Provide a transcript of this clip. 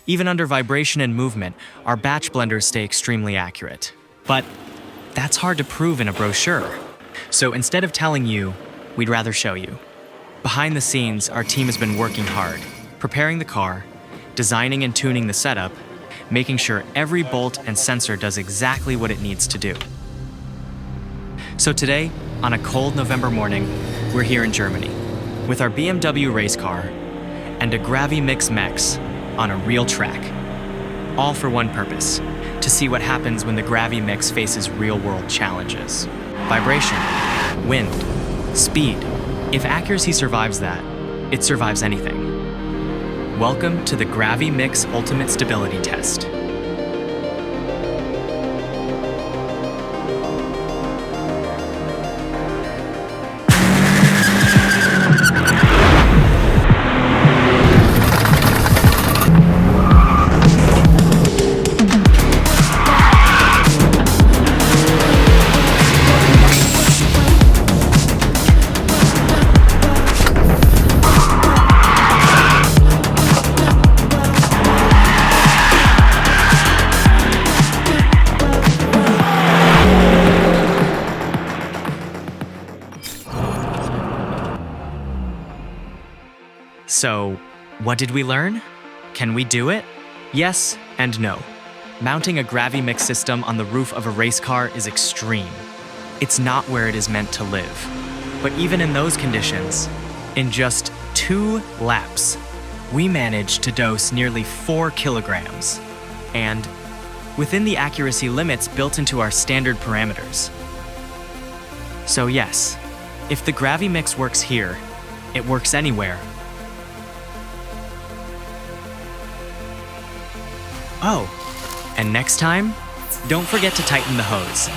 Even under vibration and movement, our batch blenders stay extremely accurate. But that's hard to prove in a brochure. So instead of telling you, we'd rather show you. Behind the scenes, our team has been working hard, preparing the car, designing and tuning the setup, making sure every bolt and sensor does exactly what it needs to do. So today, on a cold November morning, we're here in Germany with our BMW race car and a Gravimix mechs on a real track. All for one purpose, to see what happens when the Gravimix faces real-world challenges. Vibration, wind, speed. If accuracy survives that, it survives anything. Welcome to the Gravimix Ultimate Stability Test. So, what did we learn? Can we do it? Yes and no. Mounting a Gravimix system on the roof of a race car is extreme. It's not where it is meant to live. But even in those conditions, in just 2 laps, we managed to dose nearly 4 kilograms. And within the accuracy limits built into our standard parameters. So yes, if the Gravimix works here, it works anywhere. Oh, and next time, don't forget to tighten the hose.